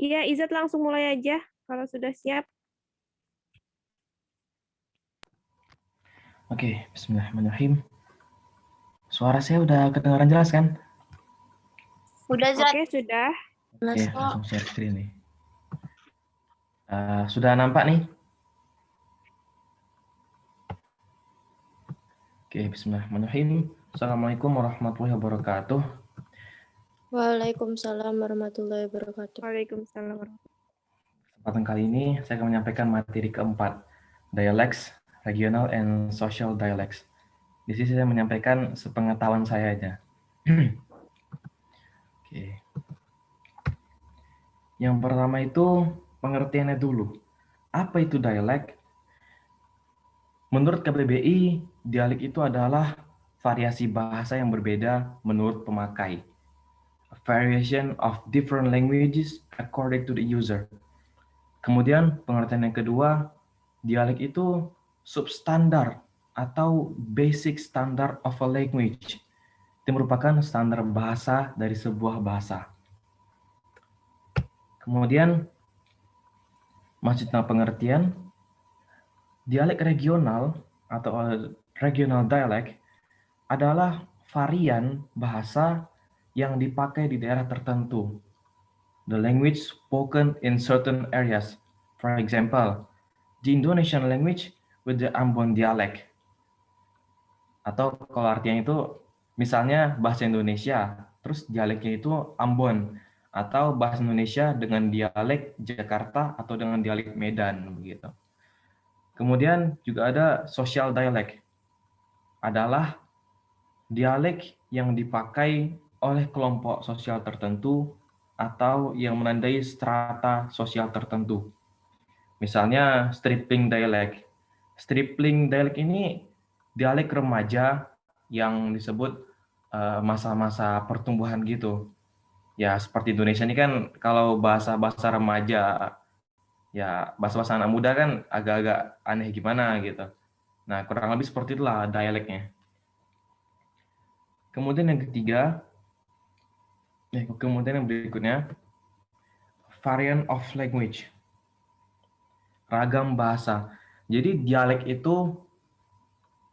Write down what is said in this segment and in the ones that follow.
Iya, Izat langsung mulai aja kalau sudah siap. Oke, bismillahirrahmanirrahim. Suara saya udah kedengaran jelas kan? Udah, Zat. Oke, sudah. Oke, langsung share screen nih. Sudah nampak nih? Oke, bismillahirrahmanirrahim. Assalamualaikum warahmatullahi wabarakatuh. Waalaikumsalam warahmatullahi wabarakatuh. Waalaikumsalam warahmatullahi Kesempatan kali ini saya akan menyampaikan materi keempat, Dialects, Regional and Social Dialects. Di sini saya menyampaikan sepengetahuan saya aja. Oke. Yang pertama itu pengertiannya dulu. Apa itu dialek? Menurut KBBI, dialek itu adalah variasi bahasa yang berbeda menurut pemakai. A variation of different languages according to the user. Kemudian pengertian yang kedua, dialek itu substandard atau basic standard of a language. Itu merupakan standar bahasa dari sebuah bahasa. Kemudian masih tentang pengertian, dialek regional atau regional dialect adalah varian bahasa yang dipakai di daerah tertentu. The language spoken in certain areas. For example, the Indonesian language with the Ambon dialect. Atau kalau artinya itu, misalnya bahasa Indonesia, terus dialeknya itu Ambon. Atau bahasa Indonesia dengan dialek Jakarta atau dengan dialek Medan, begitu. Kemudian juga ada social dialect. Adalah dialek yang dipakai oleh kelompok sosial tertentu atau yang menandai strata sosial tertentu. Misalnya stripling dialect. Stripling dialect ini dialek remaja yang disebut masa-masa pertumbuhan gitu. Ya seperti Indonesia ini kan kalau bahasa-bahasa remaja, ya bahasa-bahasa anak muda kan agak-agak aneh gimana gitu. Nah kurang lebih seperti itulah dialeknya. Kemudian yang ketiga, kemudian yang berikutnya, variant of language, ragam bahasa. Jadi dialek itu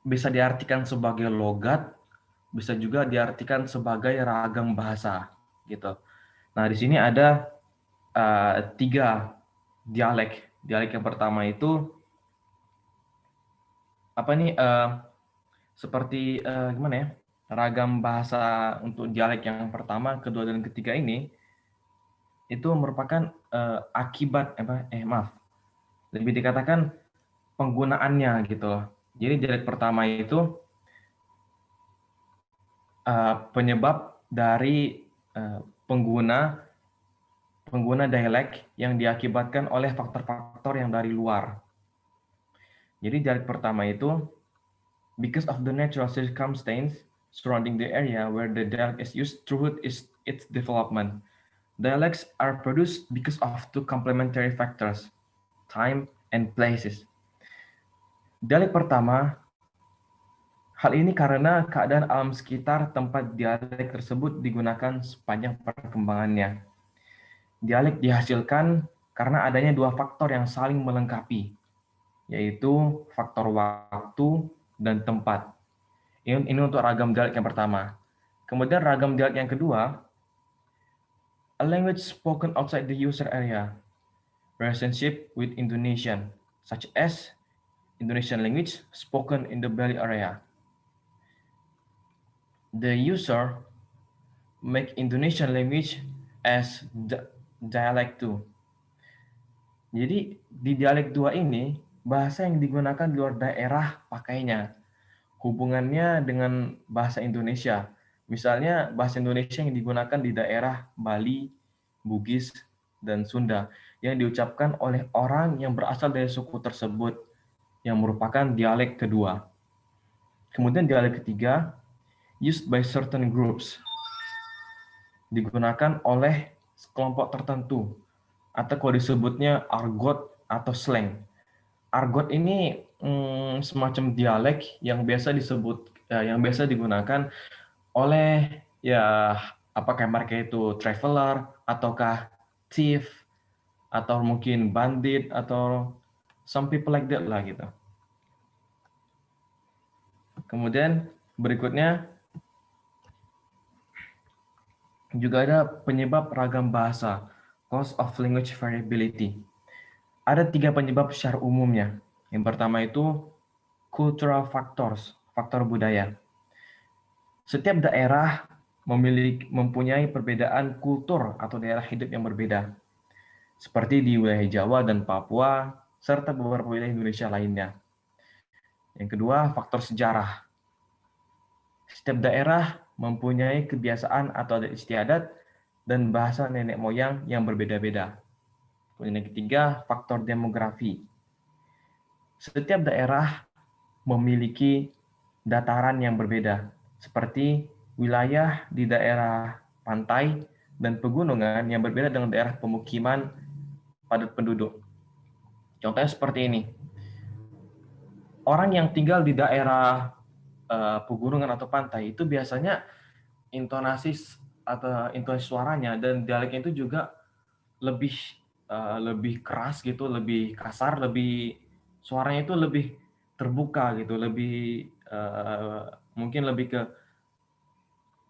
bisa diartikan sebagai logat, bisa juga diartikan sebagai ragam bahasa, gitu. Nah di sini ada tiga dialek. Dialek yang pertama itu apa nih? Seperti gimana ya? Ragam bahasa untuk dialek yang pertama, kedua, dan ketiga ini itu merupakan akibat lebih dikatakan penggunaannya gitu loh. Jadi dialek pertama itu penyebab dari pengguna dialek yang diakibatkan oleh faktor-faktor yang dari luar. Jadi dialek pertama itu because of the natural circumstance surrounding the area where the dialect is used throughout its development. Dialects are produced because of two complementary factors, time and places. Dialek pertama, hal ini karena keadaan alam sekitar tempat dialek tersebut digunakan sepanjang perkembangannya. Dialek dihasilkan karena adanya dua faktor yang saling melengkapi, yaitu faktor waktu dan tempat. Ini untuk ragam dialek yang pertama. Kemudian ragam dialek yang kedua, a language spoken outside the user area, relationship with Indonesian, such as Indonesian language spoken in the Bali area. The user make Indonesian language as dialect too. Jadi di dialek dua ini, bahasa yang digunakan di luar daerah pakainya. Hubungannya dengan bahasa Indonesia. Misalnya bahasa Indonesia yang digunakan di daerah Bali, Bugis, dan Sunda yang diucapkan oleh orang yang berasal dari suku tersebut yang merupakan dialek kedua. Kemudian dialek ketiga, used by certain groups, digunakan oleh kelompok tertentu atau kalau disebutnya argot atau slang. Argot ini semacam dialek yang biasa digunakan oleh ya apakah mereka itu traveler ataukah thief atau mungkin bandit, atau some people like that lah gitu. Kemudian berikutnya juga ada penyebab ragam bahasa, cause of language variability. Ada 3 penyebab secara umumnya. Yang pertama itu cultural factors, faktor budaya. Setiap daerah mempunyai perbedaan kultur atau daerah hidup yang berbeda, seperti di wilayah Jawa dan Papua, serta beberapa wilayah Indonesia lainnya. Yang kedua, faktor sejarah. Setiap daerah mempunyai kebiasaan atau adat istiadat dan bahasa nenek moyang yang berbeda-beda. Kemudian yang ketiga, faktor demografi. Setiap daerah memiliki dataran yang berbeda, seperti wilayah di daerah pantai dan pegunungan yang berbeda dengan daerah pemukiman padat penduduk. Contohnya seperti ini. Orang yang tinggal di daerah pegunungan atau pantai itu biasanya intonasi suaranya dan dialeknya itu juga lebih keras gitu, lebih kasar, suaranya itu lebih terbuka gitu, mungkin lebih ke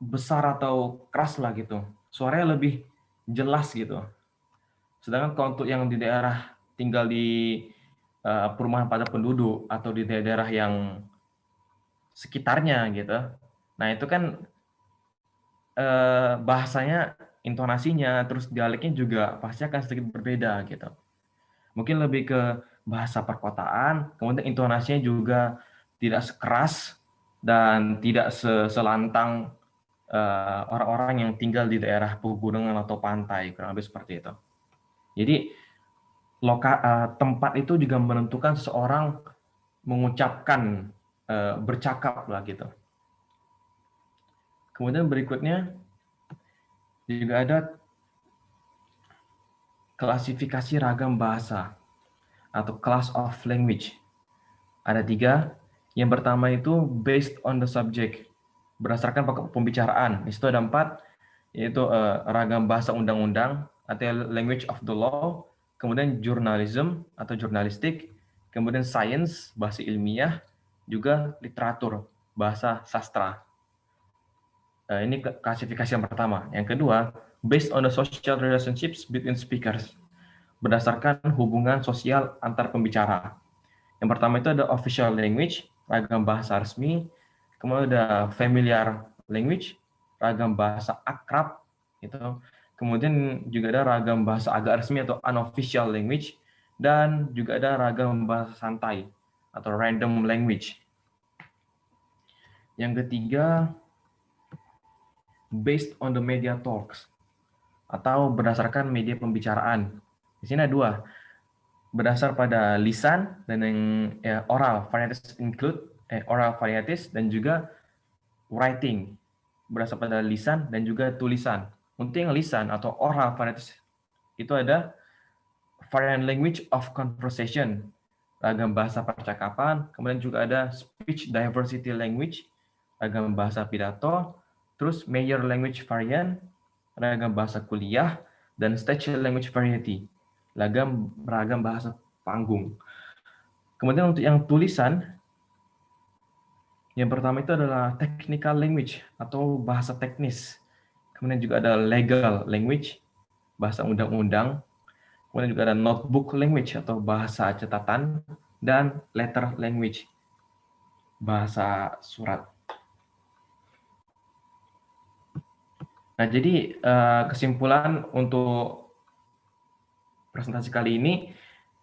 besar atau keras lah gitu. Suaranya lebih jelas gitu. Sedangkan kalau untuk yang di daerah tinggal di perumahan padat penduduk atau di daerah yang sekitarnya gitu, nah itu kan bahasanya, intonasinya, terus dialeknya juga pasti akan sedikit berbeda gitu. Mungkin lebih ke bahasa perkotaan, kemudian intonasinya juga tidak sekeras dan tidak selantang orang-orang yang tinggal di daerah pegunungan atau pantai, kurang lebih seperti itu. Jadi tempat itu juga menentukan seseorang mengucapkan, bercakap lah gitu. Kemudian berikutnya juga ada klasifikasi ragam bahasa atau class of language. Ada 3. Yang pertama itu based on the subject, berdasarkan pokok pembicaraan. Di situ ada 4, yaitu ragam bahasa undang-undang atau language of the law, kemudian journalism atau jurnalistik, kemudian science, bahasa ilmiah, juga literatur, bahasa sastra. Ini klasifikasi yang pertama. Yang kedua, based on the social relationships between speakers, berdasarkan hubungan sosial antar pembicara. Yang pertama itu ada official language, ragam bahasa resmi, kemudian ada familiar language, ragam bahasa akrab, gitu. Kemudian juga ada ragam bahasa agak resmi atau unofficial language, dan juga ada ragam bahasa santai atau random language. Yang ketiga, based on the media talks atau berdasarkan media pembicaraan. Di sini ada 2, berdasar pada lisan dan yang oral varieties include oral varieties dan juga writing, berdasar pada lisan dan juga tulisan. Untuk yang lisan atau oral varieties itu ada variant language of conversation, ragam bahasa percakapan, kemudian juga ada speech diversity language, ragam bahasa pidato, terus major language variant, ragam bahasa kuliah, dan stage language variety, ragam bahasa panggung. Kemudian untuk yang tulisan, yang pertama itu adalah technical language atau bahasa teknis. Kemudian juga ada legal language, bahasa undang-undang. Kemudian juga ada notebook language atau bahasa catatan, dan letter language, bahasa surat. Nah, jadi kesimpulan untuk presentasi kali ini,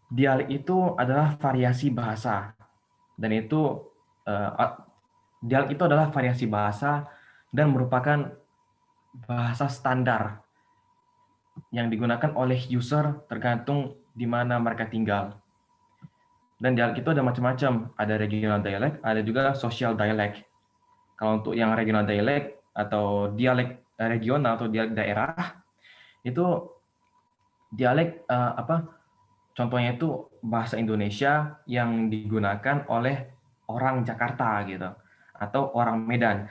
dialek itu adalah variasi bahasa, dan dialek itu adalah variasi bahasa dan merupakan bahasa standar yang digunakan oleh user tergantung di mana mereka tinggal. Dan dialek itu ada macam-macam, ada regional dialect, ada juga social dialect. Kalau untuk yang regional dialect atau dialek regional atau dialek daerah, itu dialek contohnya itu bahasa Indonesia yang digunakan oleh orang Jakarta gitu, atau orang Medan.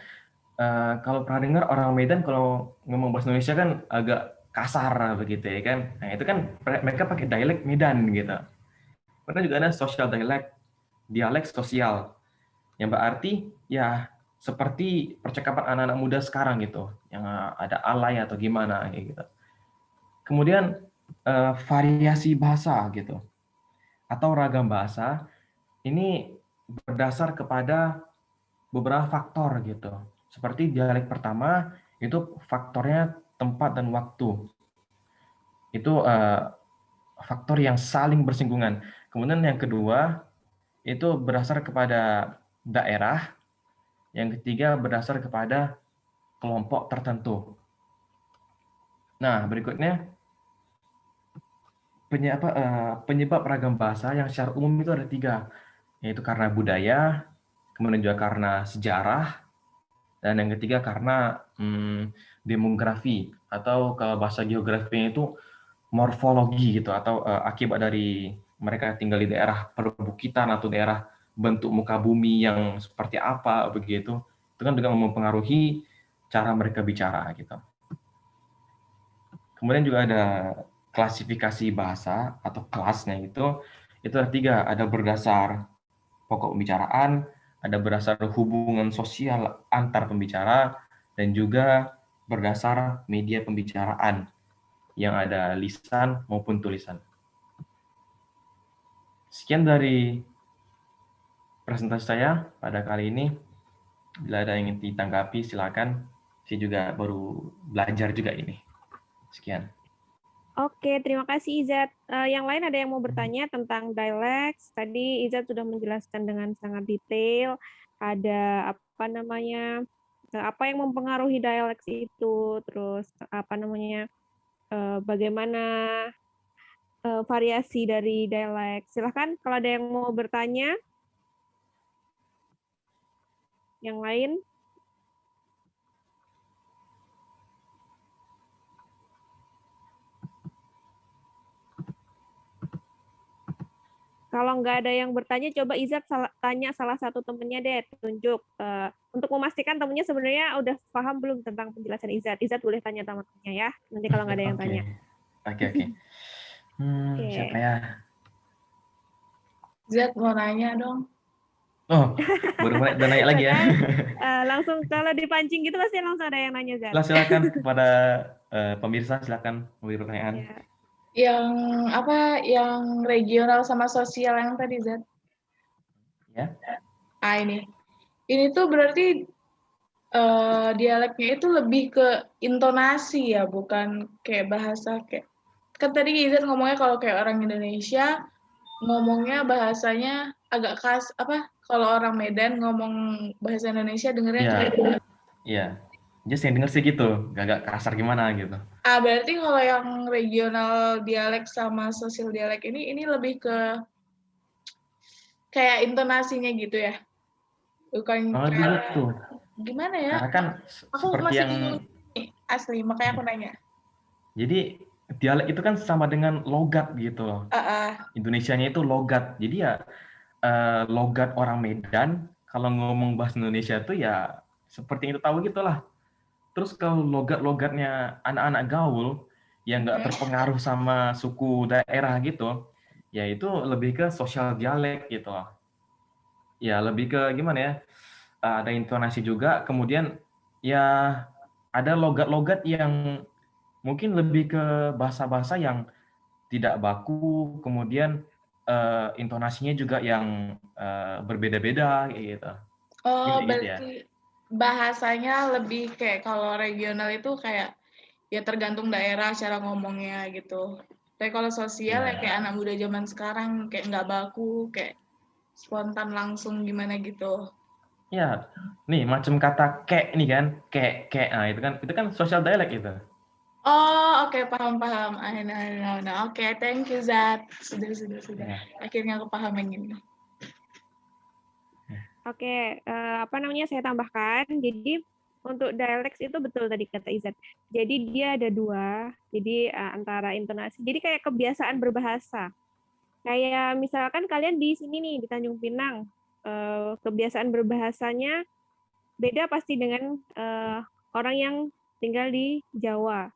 Kalau pernah dengar orang Medan kalau ngomong bahasa Indonesia kan agak kasar begitu ya kan. Nah, itu kan mereka pakai dialek Medan gitu. Kemudian juga ada social dialect, dialek sosial, yang berarti ya seperti percakapan anak-anak muda sekarang gitu, yang ada alay atau gimana kayak gitu. Kemudian variasi bahasa gitu atau ragam bahasa ini berdasar kepada beberapa faktor gitu. Seperti dialek pertama itu faktornya tempat dan waktu. Itu faktor yang saling bersinggungan. Kemudian yang kedua itu berdasar kepada daerah. Yang ketiga berdasar kepada kelompok tertentu. Nah, berikutnya penyebab ragam bahasa yang secara umum itu ada 3, yaitu karena budaya, kemudian juga karena sejarah, dan yang ketiga karena demografi, atau kalau bahasa geografinya itu morfologi gitu, atau akibat dari mereka tinggal di daerah perbukitan atau daerah bentuk muka bumi yang seperti apa begitu. Itu kan juga mempengaruhi cara mereka bicara gitu. Kemudian juga ada klasifikasi bahasa atau kelasnya itu ada 3, ada berdasar pokok pembicaraan, ada berdasar hubungan sosial antar pembicara, dan juga berdasar media pembicaraan yang ada lisan maupun tulisan. Sekian dari presentasi saya pada kali ini. Bila ada yang ingin ditanggapi, silakan. Saya juga baru belajar juga ini. Sekian. Oke, terima kasih Izat. Yang lain ada yang mau bertanya tentang dialect? Tadi Izat sudah menjelaskan dengan sangat detail. Ada apa namanya? Apa yang mempengaruhi dialect itu? Terus apa namanya? Bagaimana variasi dari dialect? Silahkan kalau ada yang mau bertanya. Yang lain? Kalau nggak ada yang bertanya, coba Izat tanya salah satu temennya deh, tunjuk. Untuk memastikan temennya sebenarnya udah paham belum tentang penjelasan Izat. Izat boleh tanya temennya ya, nanti kalau nggak ada yang tanya. Oke. Siapa Oke. ya? Zat mau nanya dong. Oh, baru mulai udah nanya lagi ya. Kan, langsung kalau dipancing gitu pasti langsung ada yang nanya, Zat. Silakan kepada pemirsa, silakan memberi pertanyaan. Ya. Yang apa? Yang regional sama sosial yang tadi, Zat. Ya. Ini tuh berarti dialeknya itu lebih ke intonasi ya, bukan kayak bahasa kayak. Kan tadi Zat ngomongnya kalau kayak orang Indonesia ngomongnya bahasanya agak kalau orang Medan ngomong bahasa Indonesia dengernya Iya. kayak Iya. Just yang denger sih gitu, agak kasar gimana gitu. berarti kalau yang regional dialek sama sosial dialek ini lebih ke kayak intonasinya gitu ya, bukan Oh, kayak gitu. gimana ya? Karena kan Aku seperti masih yang bingung nih, asli, makanya aku nanya. jadi dialek itu kan sama dengan logat gitu loh. Indonesianya itu logat. Jadi ya logat orang Medan kalau ngomong bahasa Indonesia itu ya seperti yang kita tahu gitulah. Terus kalau logat-logatnya anak-anak gaul yang nggak terpengaruh sama suku daerah gitu, ya itu lebih ke sosial dialek gitu loh. Ya lebih ke gimana ya? Ada intonasi juga, kemudian ya ada logat-logat yang mungkin lebih ke bahasa-bahasa yang tidak baku, kemudian intonasinya juga yang berbeda-beda kayak gitu. Oh, Gitu ya. berarti bahasanya lebih kayak kalau regional itu kayak ya tergantung daerah cara ngomongnya gitu. Tapi kalau sosial ya kayak anak muda zaman sekarang kayak nggak baku, kayak spontan langsung gimana gitu. Ya, nih macam kata kek nih kan, kek. Nah, itu kan social dialect itu. Oh, oke, paham. Nah, oke, thank you Zat. Sudah. Ya. Akhirnya aku paham yang ini. Oke, apa namanya saya tambahkan. Jadi untuk dialect itu betul tadi kata Izat. Jadi dia ada 2. Jadi antara intonasi. Jadi kayak kebiasaan berbahasa. Kayak misalkan kalian di sini nih di Tanjung Pinang, kebiasaan berbahasanya beda pasti dengan orang yang tinggal di Jawa.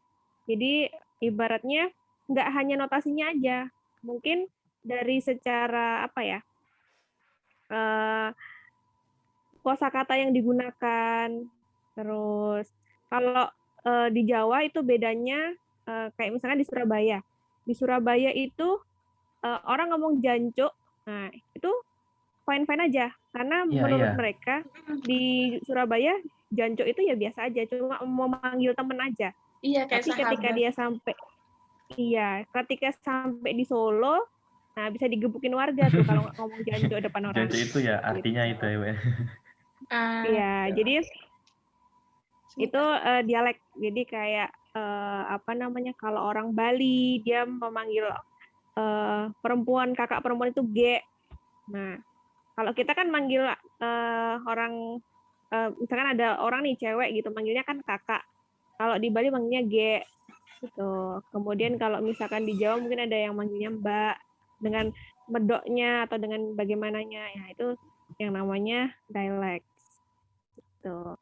Jadi Ibaratnya nggak hanya notasinya aja, mungkin dari secara apa ya, kosakata yang digunakan. Terus kalau di Jawa itu bedanya kayak misalnya di Surabaya. Di Surabaya itu orang ngomong jancuk, nah itu fine-fine aja. Karena Iya, iya. menurut mereka di Surabaya jancuk itu ya biasa aja, cuma mau manggil temen aja. Iya, kayak Tapi ketika sahabat. dia sampai, iya, ketika sampai di Solo, nah bisa digebukin warga tuh kalau ngomong jancuk depan orang. Jancu itu ya artinya Gitu. itu ya, Bu. Ah, Iya, jadi itu sebentar. dialek. Jadi kayak apa namanya, kalau orang Bali dia memanggil perempuan, kakak perempuan itu ge. Nah, kalau kita kan manggil orang misalkan ada orang nih cewek gitu manggilnya kan kakak. Kalau di Bali manggilnya ge gitu. Kemudian kalau misalkan di Jawa mungkin ada yang manggilnya mbak dengan medoknya atau dengan bagaimananya. Ya itu yang namanya dialek. Gitu.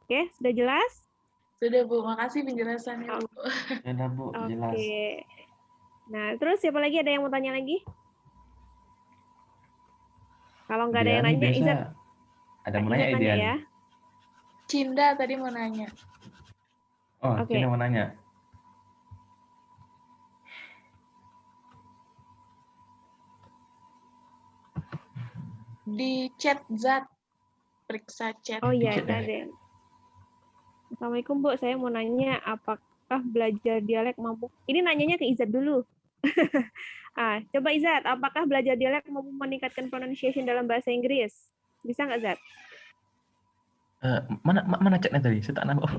Oke, sudah jelas? Sudah, Bu. Makasih penjelasannya, Bu. Ya udah, Bu, jelas. Oke. Nah, terus siapa lagi, ada yang mau tanya lagi? Kalau nggak ada yang Diani nanya, biasa Izat, ada mau Izat nanya nanya Diani. ya. Cinda tadi mau nanya. Oh, Oke. Cina mau nanya. Di chat Zat, periksa chat. Oh iya, Dikit itu ya. ada. Assalamualaikum Bu, saya mau nanya apakah belajar dialek mampu? Ini nanyanya ke Izat dulu. Coba Izat, apakah belajar dialek mampu meningkatkan pronunciation dalam bahasa Inggris? Bisa nggak Zat? Mana chatnya tadi? Saya tak nampak.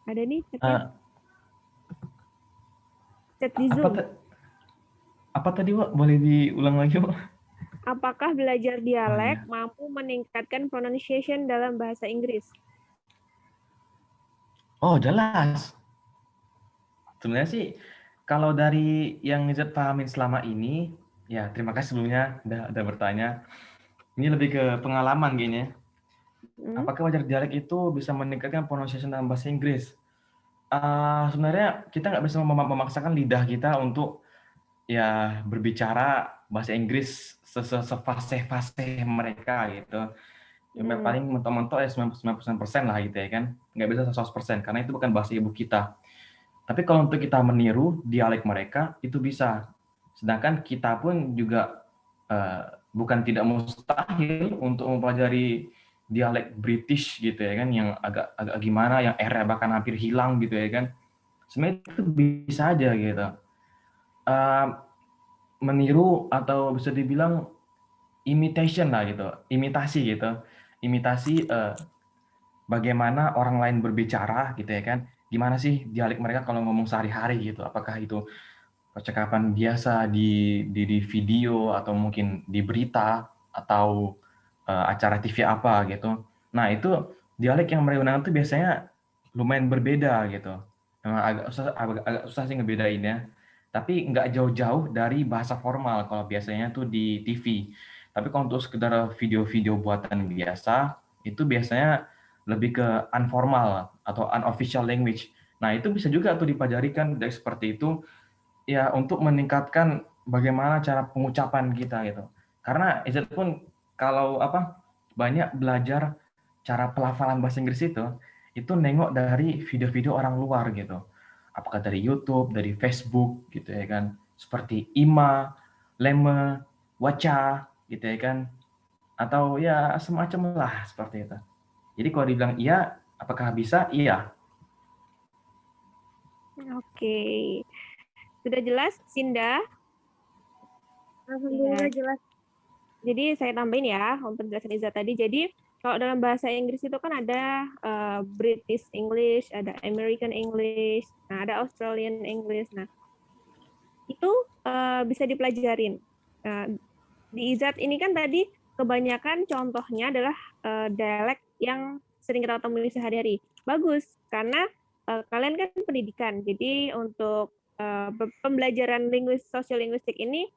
Ada nih chatnya, Eh, chat di apa Zoom. apa tadi, Wak? Boleh diulang lagi, Wak? Apakah belajar Oh dialek iya. mampu meningkatkan pronunciation dalam bahasa Inggris? Oh, jelas. Sebenarnya sih kalau dari yang Nizat pahamin selama ini, ya terima kasih sebelumnya udah bertanya. Ini lebih ke pengalaman gini ya. Apakah wajar dialek itu bisa meningkatkan pronunciation dalam bahasa Inggris? Sebenarnya kita nggak bisa memaksakan lidah kita untuk ya berbicara bahasa Inggris sefasih-fasih mereka gitu. Cuma paling mentok-mentok ya 99% lah gitu ya kan. Nggak bisa 100% karena itu bukan bahasa ibu kita. Tapi kalau untuk kita meniru dialek mereka itu bisa. Sedangkan kita pun juga bukan tidak mustahil untuk mempelajari dialek British gitu ya kan, yang agak gimana, yang R bahkan hampir hilang gitu ya kan. Sebenarnya itu bisa aja gitu. Meniru atau bisa dibilang imitation lah gitu, imitasi gitu. Imitasi bagaimana orang lain berbicara gitu ya kan. Gimana sih dialek mereka kalau ngomong sehari-hari gitu. Apakah itu percakapan biasa di video atau mungkin di berita atau acara TV apa gitu. Nah, itu dialek yang mereka gunakan tuh biasanya lumayan berbeda gitu. Memang agak susah sih ngebedainnya. Tapi nggak jauh-jauh dari bahasa formal kalau biasanya tuh di TV. Tapi kalau untuk sekedar video-video buatan biasa, itu biasanya lebih ke informal atau unofficial language. Nah, itu bisa juga tuh dipelajarikan dari seperti itu ya untuk meningkatkan bagaimana cara pengucapan kita gitu. Karena Izat pun kalau banyak belajar cara pelafalan bahasa Inggris itu nengok dari video-video orang luar gitu. Apakah dari YouTube, dari Facebook gitu ya kan. Seperti Ima, Leme, Waca gitu ya kan. Atau ya semacam lah seperti itu. Jadi kalau dibilang iya, apakah bisa? Iya. Oke. Sudah jelas, Sinda? Alhamdulillah Ya. jelas. Jadi saya tambahin ya untuk penjelasan Iza tadi. Jadi kalau dalam bahasa Inggris itu kan ada British English, ada American English, nah ada Australian English. Nah itu bisa dipelajarin. Di Izat ini kan tadi kebanyakan contohnya adalah dialek yang sering kita temui sehari-hari. Bagus, karena kalian kan pendidikan. Jadi untuk pembelajaran sosial-linguistik ini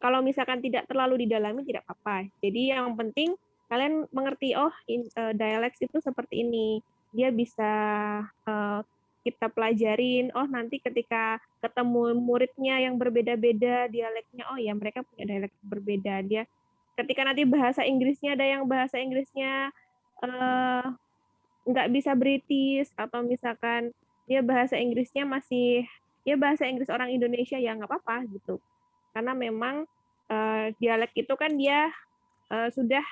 kalau misalkan tidak terlalu didalami tidak apa-apa. Jadi yang penting kalian mengerti dialek itu seperti ini. Dia bisa kita pelajarin. Oh, nanti ketika ketemu muridnya yang berbeda-beda dialeknya, oh ya mereka punya dialek berbeda. Dia ketika nanti bahasa Inggrisnya ada yang bahasa Inggrisnya eh, nggak bisa British, atau misalkan dia bahasa Inggrisnya masih ya bahasa Inggris orang Indonesia, ya nggak apa-apa gitu. Karena memang dialek itu kan dia sudah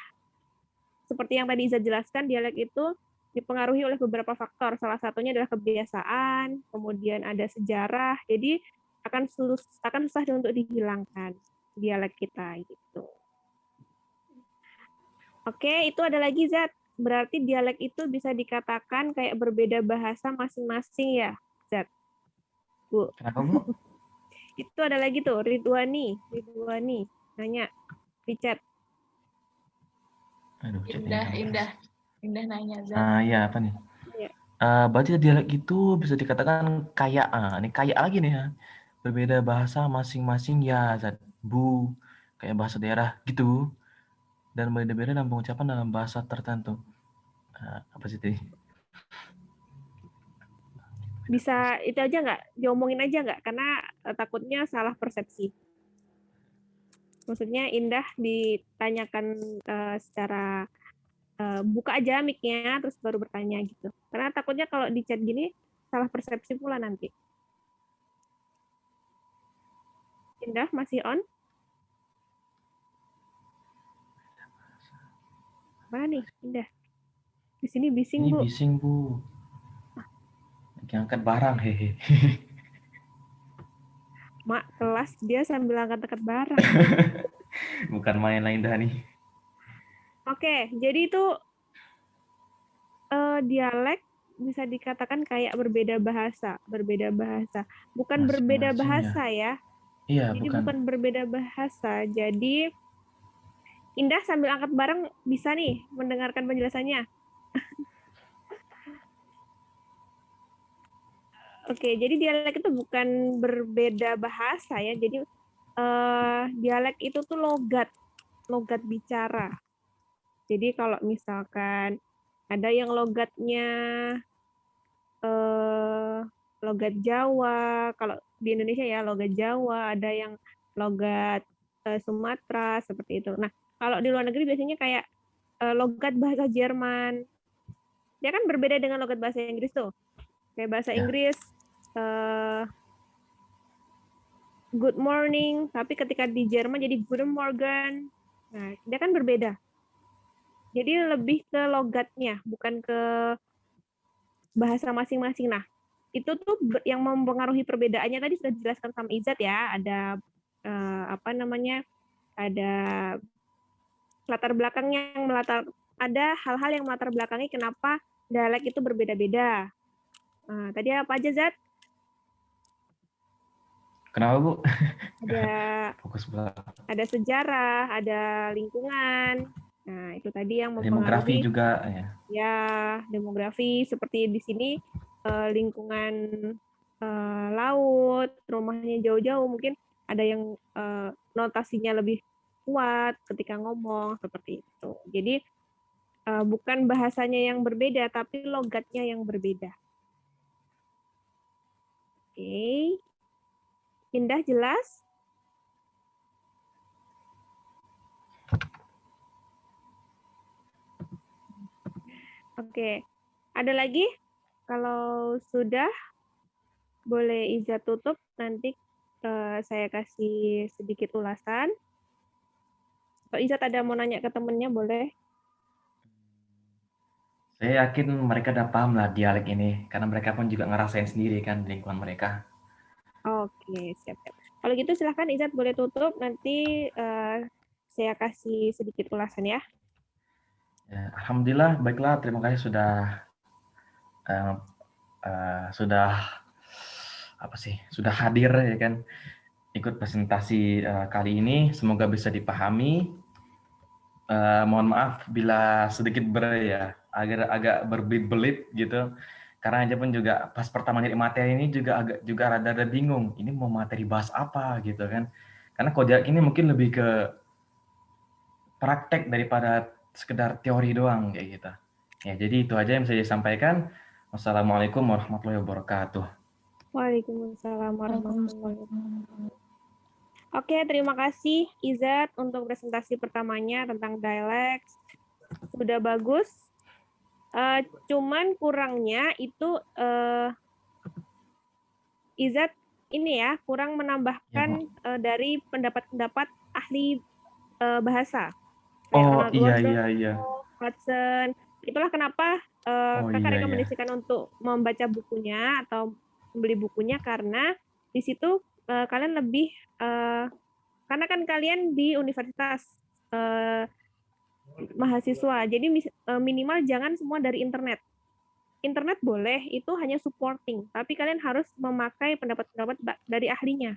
seperti yang tadi Iza jelaskan, dialek itu dipengaruhi oleh beberapa faktor. Salah satunya adalah kebiasaan, kemudian ada sejarah. Jadi akan susah untuk dihilangkan dialek kita gitu. Oke, itu ada lagi Zat. Berarti dialek itu bisa dikatakan kayak berbeda bahasa masing-masing ya, Zat? Bu. Kenapa, Bu? Itu ada lagi tuh, Ridwani nanya di chat. Aduh, Indah nanya, Zat. Iya, apa nih? Iya. Berarti dialek itu bisa dikatakan kayak, ini kayak lagi nih ya. Berbeda bahasa masing-masing ya, Zat. Bu, kayak bahasa daerah gitu. Dan berbeda-beda dalam pengucapan dalam bahasa tertentu. Apa sih tadi? Bisa itu aja nggak? Diomongin aja nggak? Karena takutnya salah persepsi. Maksudnya Indah ditanyakan secara buka aja mic-nya terus baru bertanya gitu. Karena takutnya kalau di chat gini salah persepsi pula nanti. Indah masih on? Mana nih Indah? Di sini bising, Ini Bu. bising, Bu. Lagi angkat barang, hehe. Mak, kelas dia sambil angkat-angkat barang. Bukan main lain dah nih. Oke, jadi itu dialek bisa dikatakan kayak berbeda bahasa. Bukan berbeda Masing-masing bahasa ya. Iya, Jadi bukan berbeda bahasa. Jadi Indah sambil angkat barang bisa nih mendengarkan penjelasannya. Oke, jadi dialek itu bukan berbeda bahasa ya. Jadi dialek itu tuh logat bicara. Jadi kalau misalkan ada yang logatnya logat Jawa, kalau di Indonesia ya logat Jawa, ada yang logat Sumatera seperti itu. Nah, kalau di luar negeri biasanya kayak logat bahasa Jerman. Dia kan berbeda dengan logat bahasa Inggris tuh. Kayak bahasa Inggris good morning, tapi ketika di Jerman jadi guten Morgen. Nah, dia kan berbeda. Jadi lebih ke logatnya, bukan ke bahasa masing-masing. Nah, itu tuh yang mempengaruhi perbedaannya tadi sudah dijelaskan sama Izzat ya. Ada ada latar belakangnya ada hal-hal yang melatar belakangi kenapa dialek itu berbeda-beda. Nah, tadi apa aja, Zat? Kenapa, Bu? Fokus ada sejarah, ada lingkungan. Nah, itu tadi yang mempengaruhi. Demografi juga ya. Ya, demografi seperti di sini lingkungan laut, rumahnya jauh-jauh, mungkin ada yang notasinya lebih kuat ketika ngomong seperti itu. Jadi bukan bahasanya yang berbeda, tapi logatnya yang berbeda. Oke. Indah jelas? Oke. Ada lagi? Kalau sudah, boleh Iza tutup. Nanti saya kasih sedikit ulasan. Kalau Iza ada mau nanya ke temennya, boleh. Saya yakin mereka udah paham lah dialek ini. Karena mereka pun juga ngerasain sendiri kan di lingkungan mereka. Oke, siap. Kalau gitu silahkan Izzat boleh tutup, nanti saya kasih sedikit ulasan ya. Alhamdulillah, baiklah, terima kasih sudah hadir ya kan, ikut presentasi kali ini. Semoga bisa dipahami. Mohon maaf bila sedikit agak berbelit-belit gitu. Karena aja pun juga pas pertama nyari materi ini juga rada bingung. Ini mau materi bahas apa gitu kan. Karena kodiak ini mungkin lebih ke praktek daripada sekedar teori doang kayak gitu. Ya, jadi itu aja yang bisa saya sampaikan. Wassalamualaikum warahmatullahi wabarakatuh. Waalaikumsalam warahmatullahi wabarakatuh. Oke, terima kasih Izat untuk presentasi pertamanya tentang dialek. Sudah bagus. Cuman kurangnya itu Izat ini ya, kurang menambahkan dari pendapat-pendapat ahli bahasa. Kayak Oh Ronald iya Waldo, iya iya. Watson. Itulah kenapa Oh kakak iya iya. rekomendasikan untuk membaca bukunya atau membeli bukunya, karena di situ kalian lebih karena kan kalian di universitas mahasiswa, jadi minimal jangan semua dari internet. Internet boleh, itu hanya supporting, tapi kalian harus memakai pendapat-pendapat dari ahlinya.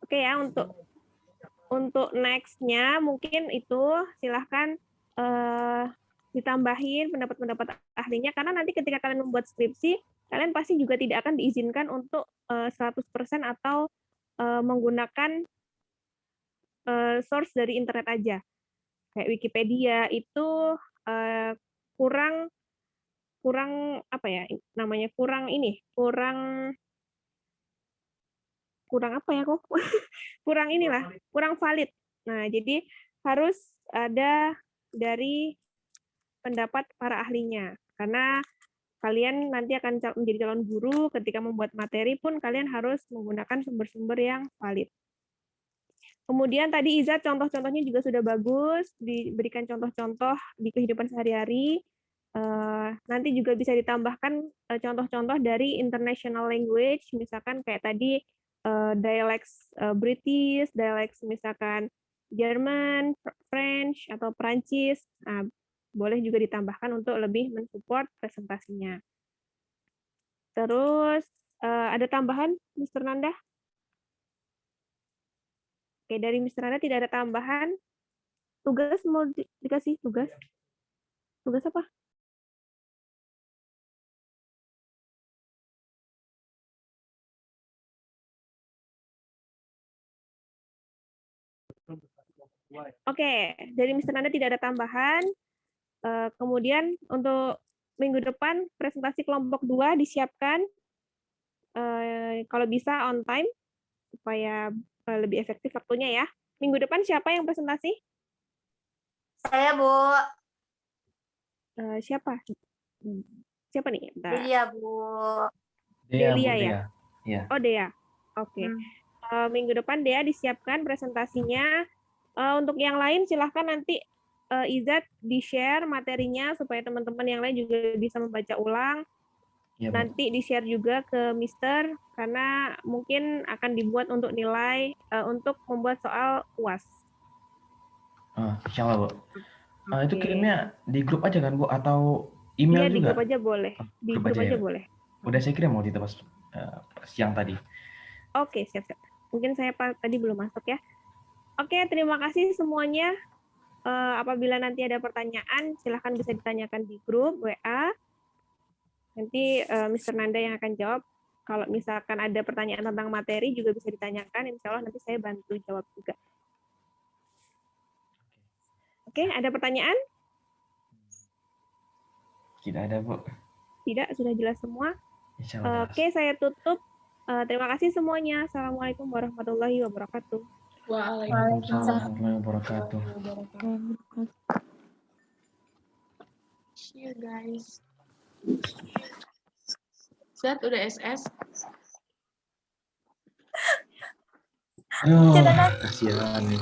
Oke ya, untuk next-nya mungkin itu silahkan ditambahin pendapat-pendapat ahlinya, karena nanti ketika kalian membuat skripsi, kalian pasti juga tidak akan diizinkan untuk 100% atau menggunakan source dari internet aja. Kayak Wikipedia itu kurang apa ya namanya, kurang apa ya kok kurang inilah, kurang valid. Nah, jadi harus ada dari pendapat para ahlinya, karena kalian nanti akan menjadi calon guru, ketika membuat materi pun kalian harus menggunakan sumber-sumber yang valid. Kemudian tadi Izat contoh-contohnya juga sudah bagus, diberikan contoh-contoh di kehidupan sehari-hari. Nanti juga bisa ditambahkan contoh-contoh dari international language, misalkan kayak tadi dialects British, dialects misalkan Jerman, French, atau Perancis. Nah, boleh juga ditambahkan untuk lebih mensupport presentasinya. Terus ada tambahan, Mr. Nanda? Oke, dari Mr. Nanda tidak ada tambahan. Tugas mau dikasih tugas? Tugas apa? Oke, dari Mr. Nanda tidak ada tambahan. Kemudian untuk minggu depan presentasi kelompok 2 disiapkan. Kalau bisa on time supaya lebih efektif waktunya ya. Minggu depan siapa yang presentasi? Saya, Bu. Siapa? Siapa nih? Delia, Bu. Delia ya? Iya. Oh, Dea. Oke. Minggu depan Dea disiapkan presentasinya. Untuk yang lain silahkan nanti Izat di-share materinya supaya teman-teman yang lain juga bisa membaca ulang. Iya, Bu. Nanti di-share juga ke Mister, karena mungkin akan dibuat untuk nilai untuk membuat soal UAS. Insya Allah, Bu. Itu Oke. kirimnya di grup aja kan, Bu? Atau email Iya, di juga? grup aja boleh. Di Grup grup aja aja ya? boleh. Udah saya kirim waktu itu pas siang tadi. Oke, siap-siap. Mungkin saya tadi belum masuk ya. Oke, terima kasih semuanya. Apabila nanti ada pertanyaan, silahkan bisa ditanyakan di grup WA. Nanti Mr. Nanda yang akan jawab. Kalau misalkan ada pertanyaan tentang materi juga bisa ditanyakan. Insya Allah nanti saya bantu jawab juga. Oke, ada pertanyaan? Tidak ada, Bu. Tidak, sudah jelas semua. Insya Allah jelas. Oke, saya tutup. Terima kasih semuanya. Assalamualaikum warahmatullahi wabarakatuh. Waalaikumsalam warahmatullahi wabarakatuh. See you guys. Zat udah SS. Aduh, kasihan nih.